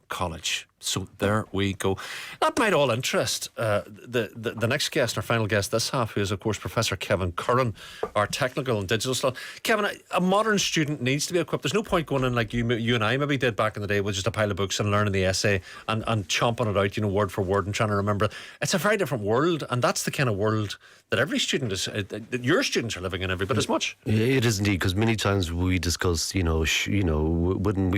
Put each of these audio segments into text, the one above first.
College. So there we go. That might all interest the next guest, our final guest this half, who is of course Professor Kevin Curran, our technical and digital stuff. Kevin, a modern student needs to be equipped. There's no point going in like you and I maybe did back in the day with just a pile of books and learning the essay and chomping it out, word for word and trying to remember. It's a very different world, and that's the kind of world that every student is, that your students are living in every bit as much. It is indeed, because many times we discuss, wouldn't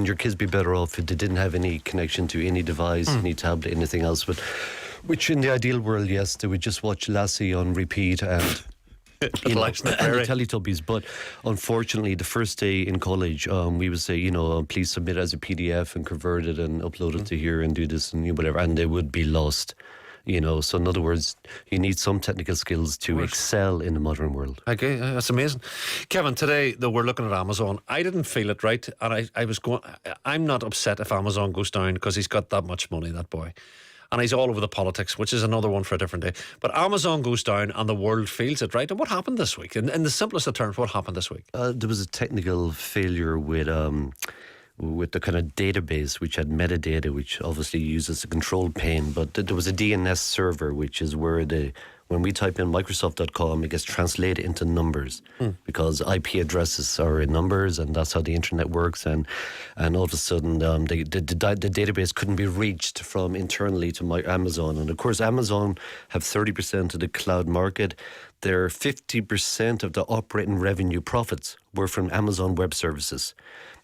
your kids be better off if they didn't have any connection to any device, any tablet, anything else? But which in the ideal world, yes, they would just watch Lassie on repeat and and the Teletubbies. But unfortunately, the first day in college, we would say, please submit it as a PDF and convert it and upload it to here and do this and whatever, and they would be lost. So in other words, you need some technical skills to excel in the modern world. Okay, that's amazing. Kevin, today, though, we're looking at Amazon. I didn't feel it right, and I'm not upset if Amazon goes down because he's got that much money, that boy. And he's all over the politics, which is another one for a different day. But Amazon goes down and the world feels it, right? And what happened this week? In the simplest of terms, what happened this week? There was a technical failure with the kind of database which had metadata, which obviously uses a control plane, but there was a DNS server, which is where when we type in Microsoft.com, it gets translated into numbers because IP addresses are in numbers, and that's how the internet works. And all of a sudden, the database couldn't be reached from internally to Amazon. And of course, Amazon have 30% of the cloud market. Their 50% of the operating revenue profits were from Amazon Web Services.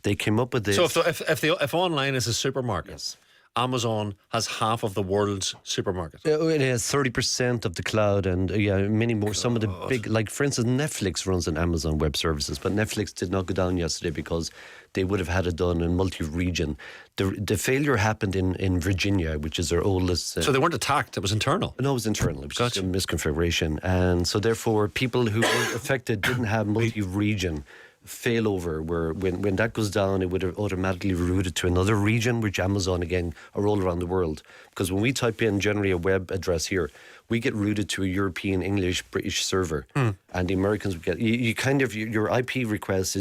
They came up with this. So if online is a supermarket, yes, Amazon has half of the world's supermarket. It has 30% of the cloud, and many more. God. Some of the big, like for instance, Netflix runs on Amazon Web Services, but Netflix did not go down yesterday because they would have had it done in multi-region. The failure happened in Virginia, which is their oldest. So they weren't attacked; it was internal. No, it was internal. It was just a misconfiguration, and so therefore, people who were affected didn't have multi-region failover, where when that goes down, it would have automatically routed to another region, which Amazon again are all around the world. Because when we type in generally a web address here, we get routed to a European, English, British server, and the Americans would get your IP request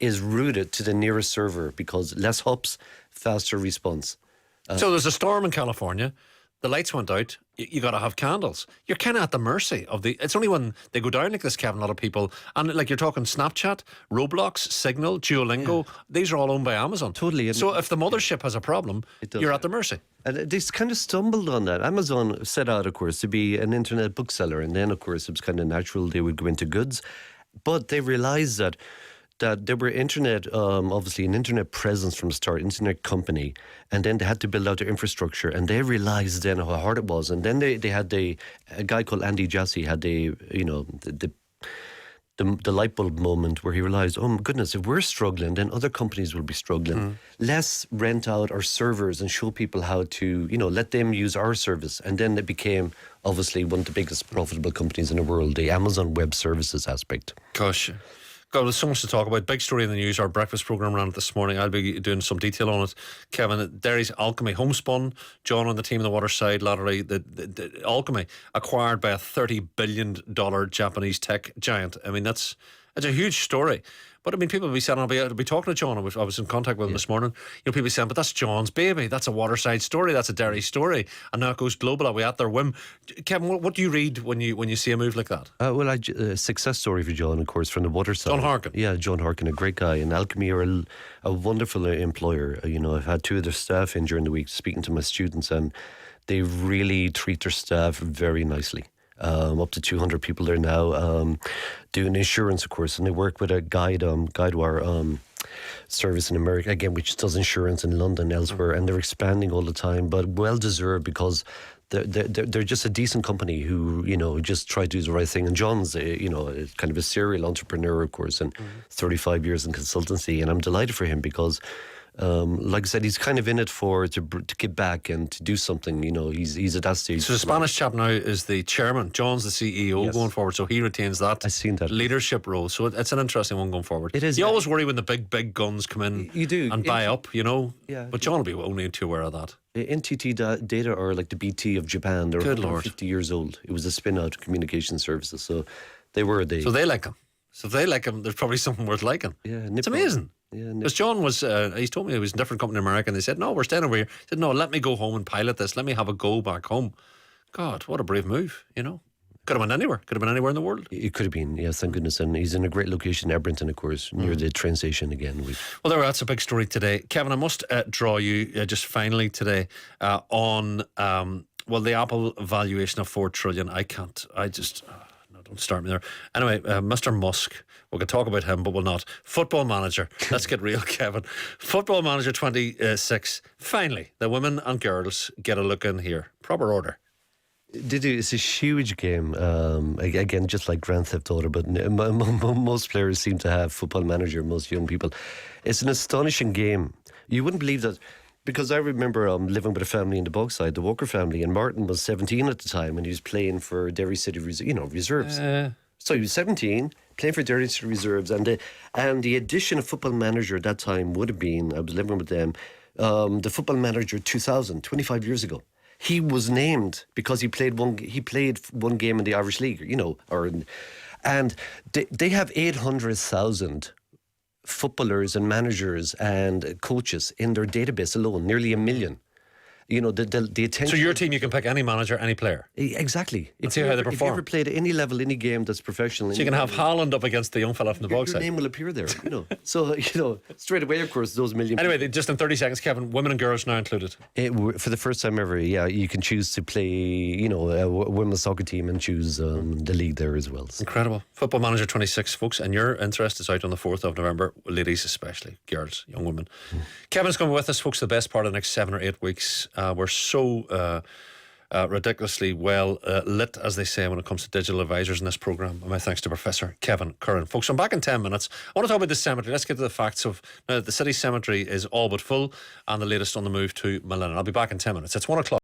is routed to the nearest server because less hops, faster response. So there's a storm in California. The lights went out. You got to have candles. You're kind of at the mercy of it's only when they go down like this, Kevin, a lot of people, and like you're talking Snapchat, Roblox, Signal, Duolingo, these are all owned by Amazon. Totally. So if the mothership has a problem, you're at the mercy. And they kind of stumbled on that. Amazon set out, of course, to be an internet bookseller, and then, of course, it was kind of natural they would go into goods. But they realized that there were obviously an internet presence from the start, internet company, and then they had to build out their infrastructure, and they realized then how hard it was. And then they had a guy called Andy Jassy had the light bulb moment where he realized, oh my goodness, if we're struggling, then other companies will be struggling. Let's rent out our servers and show people how to, let them use our service. And then it became obviously one of the biggest profitable companies in the world, the Amazon Web Services aspect. Gosh. God, there's so much to talk about. Big story in the news. Our breakfast programme ran it this morning. I'll be doing some detail on it. Kevin, Derry's Alchemy homespun. John on the team on the Waterside Lottery. The Alchemy acquired by a $30 billion Japanese tech giant. I mean, it's a huge story. But I mean, people will be saying, I'll be talking to John. I was in contact with him this morning. People saying, but that's John's baby. That's a Waterside story. That's a Derry story. And now it goes global. Are we at their whim? Kevin, what do you read when you see a move like that? A success story for John, of course, from the Waterside. John Harkin. Yeah, John Harkin, a great guy. And Alchemy are a wonderful employer. I've had two of their staff in during the week speaking to my students, and they really treat their staff very nicely. Up to 200 people there now, doing insurance, of course, and they work with a Guidewire service in America, again, which does insurance in London, elsewhere, and they're expanding all the time, but well deserved because they're just a decent company who just try to do the right thing. And John's kind of a serial entrepreneur, of course, and 35 years in consultancy, and I'm delighted for him because like I said, he's kind of in it to get back and to do something. He's at that stage. So the Spanish chap now is the chairman. John's the CEO going forward, so he retains that. I've seen that leadership role. So it's an interesting one going forward. It is. You always worry when the big guns come in. You do and buy up. Yeah. But John will be only too aware of that. NTT Data are like the BT of Japan. They're 50 years old. It was a spin-out communication services, so they were the. So they like him. So if they like him, there's probably something worth liking. Yeah, It's amazing. Yeah, Because John was, he's told me he was in a different company in America, and they said, no, we're staying over here. He said, no, let me go home and pilot this. Let me have a go back home. God, what a brave move, you know. Could have been anywhere. Could have been anywhere in the world. It could have been, yes, thank goodness. And he's in a great location, Edmonton, of course, near the train station again. Well, that's a big story today. Kevin, I must draw you just finally today on, the Apple valuation of $4 trillion. No, don't start me there. Anyway, Mr. Musk, we could talk about him, but we'll not. Football manager. Let's get real, Kevin. Football manager 26. Finally, the women and girls get a look in here. Proper order. They do. It's a huge game. Again, just like Grand Theft Auto, but most players seem to have Football Manager, most young people. It's an astonishing game. You wouldn't believe that, because I remember living with a family in the Bogside, the Walker family, and Martin was 17 at the time, and he was playing for Derry City Reserves. So he was 17, playing for Derry City Reserves, and the edition of Football Manager at that time would have been, I was living with them, the Football Manager 2000, 25 years ago. He was named because he played one game in the Irish League, and they have 800,000 footballers and managers and coaches in their database alone, nearly 1 million. The attention. So your team, you can pick any manager, any player. Exactly. And see how they If you perform. ever played at any level, any game that's professional. So you can have Haaland up against the young fella from the your Bogside. name will appear there, So, straight away, of course, those million Anyway, just in 30 seconds, Kevin, women and girls now included. for the first time ever, you can choose to play, a women's soccer team and choose the league there as well. So. Incredible. Football Manager 26, folks, and your interest is out on the 4th of November, ladies especially, girls, young women. Kevin's coming with us, folks, the best part of the next 7 or 8 weeks. We're so ridiculously well lit, as they say, when it comes to digital advisors in this programme. And my thanks to Professor Kevin Curran. Folks, I'm back in 10 minutes. I want to talk about the cemetery. Let's get to the facts of now. The city cemetery is all but full, and the latest on the move to Millennium. I'll be back in 10 minutes. It's 1 o'clock.